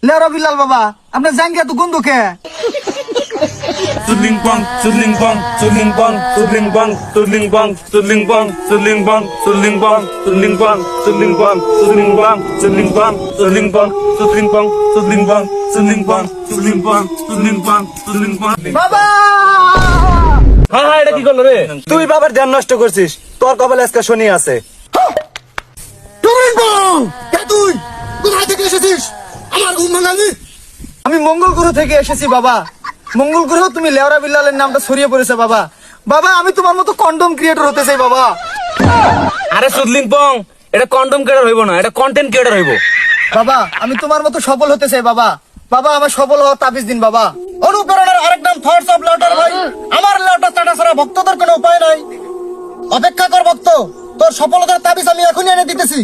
লেওরা বিল্লাল বাবা আপনার জাঙ্গিয়া তো গন্ধ কে? Tudling bong, tudling bong, tudling bong, tudling bong, tudling bong, tudling bong, tudling bong, tudling bong, tudling bong, tudling bong, tudling bong, tudling bong, tudling bong, tudling bong, tudling bong, tudling bong, tudling bong, tudling bong, tudling bong. বাবা হ্যাঁ হ্যাঁ, এটা কি করলো রে? তুই বাবার ধ্যান নষ্ট করছিস, তোর কপালে আজকে শনি আছে। তুই কোথায় থেকে এসেছিস? আমার ঘুম ভাঙালি। আমি মঙ্গল গ্রহ থেকে এসেছি বাবা। মঙ্গল গ্রহ তুমি লেওরা বিল্লালের নামটা ছড়িয়ে পড়েছে বাবা। বাবা আমি তোমার মতো কন্ডম ক্রিয়েটর হতে চাই বাবা। আরে সুদলিং পং, এটা কন্ডম ক্রিয়েটর হইব না, এটা কন্টেন্ট ক্রিয়েটর হইব। বাবা আমি তোমার মতো সফল হতে চাই বাবা। বাবা আমার সফল হওয়ার তাবিজ দিন বাবা। অনুপ্রেরণার আরেক নাম থটস অফ লাউটার ভাই। আমার লাউটার চাটা ছাড়া ভক্তদের কোনো উপায় নাই। অপেক্ষা কর ভক্ত, তোর সফলতার তাবিজ আমি এখনই এনে দিতেছি।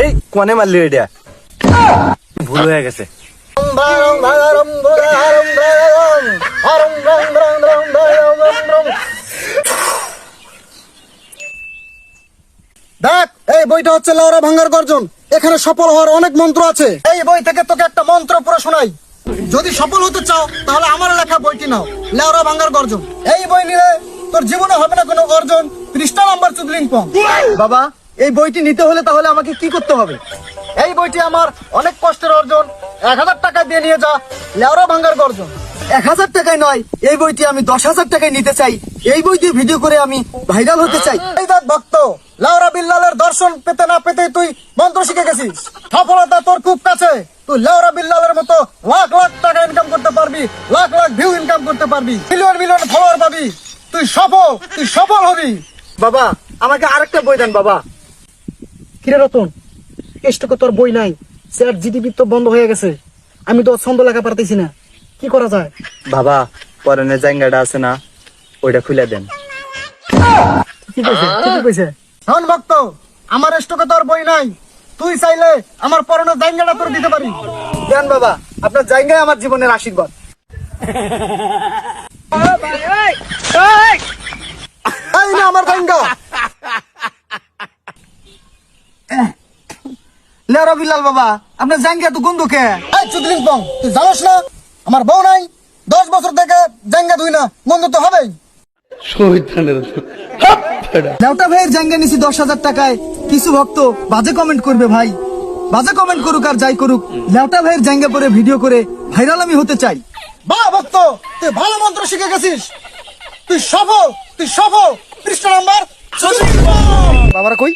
এই কোনে মারলি এটা? ভুল হয়ে গেছে। দেখ এই বইটা হচ্ছে লেওরা ভাঙ্গার গর্জন। এখানে সফল হওয়ার অনেক মন্ত্র আছে। এই বই থেকে তোকে একটা মন্ত্র পুরো শোনাই। যদি সফল হতে চাও তাহলে আমার লেখা বইটি নাও, লেওরা ভাঙ্গার গর্জন। এই বই নিলে তোর জীবনে হবে না কোনো অর্জন। পৃষ্ঠা নাম্বার চুদলিং পং। বাবা এই বইটি নিতে হলে তাহলে আমাকে কি করতে হবে? এই বইটি আমার অনেক কষ্টের অর্জন। 1000 টাকা দিয়ে নিয়ে যা, লেওরা ভাঙ্গার গর্জন। 1000 টাকায় নয়, এই বইটি আমি 10,000 টাকায় নিতে চাই। এই বই দিয়ে ভিডিও করে আমি ভাইরাল হতে চাই। এই দেখ ভক্ত, লেওরা বিল্লালের দর্শন পেতে না পেতে তুই মন্ত্র শিখে গেছিস। সফলতা তোর খুব কাছে। তুই লেওরা বিল্লালের মতো লাখ লাখ টাকা ইনকাম করতে পারবি, লাখ লাখ ভিউ ইনকাম করতে পারবি, মিলিয়ন মিলিয়ন ফলোয়ার পাবি। তুই সফল হবি। বাবা আমাকে আরেকটা বই দেন বাবা। কিরে রতন, এসটুকু তোর বই নাই, চ্যাট জিটিপি তো বন্ধ হয়ে গেছে। আমি তো ছন্দ লেখা পারতেছি না, কি করা যায়? বাবা পরনের জায়গাটা আছে না, ওইটা খুলে দেন। ঠিকই কইছে। শোন ভক্ত, আমার স্টকে তোর বই নাই। তুই চাইলে আমার পরনের জায়গাটা তোর দিতে পারি। দেন বাবা, আপনার জায়গায় আমার জীবনের আশীর্বাদ। এই না আমার জায়গা। লেওরা বিল্লাল বাবা আপনার জায়গা তো গন্ধ কে? এই চুদলিং পং, তুই জানোস না আমার বউ নাই? 10 বছর থেকে জায়গা ধুই না, গন্ধ তো হবেই। লেওটা ভাইয়ের জায়গা নিছি 10,000 টাকায়। কিছু ভক্ত বাজে কমেন্ট করবে ভাই। বাজে কমেন্ট করুক আর যাই করুক, লেওটা ভাইয়ের জায়গা পরে ভিডিও করে ভাইরাল আমি হতে চাই। বাহ ভক্ত, তুই ভালো মন্ত্র শিখে গেছিস। তুই সফল। পৃষ্ঠা নাম্বার বাবারা কই?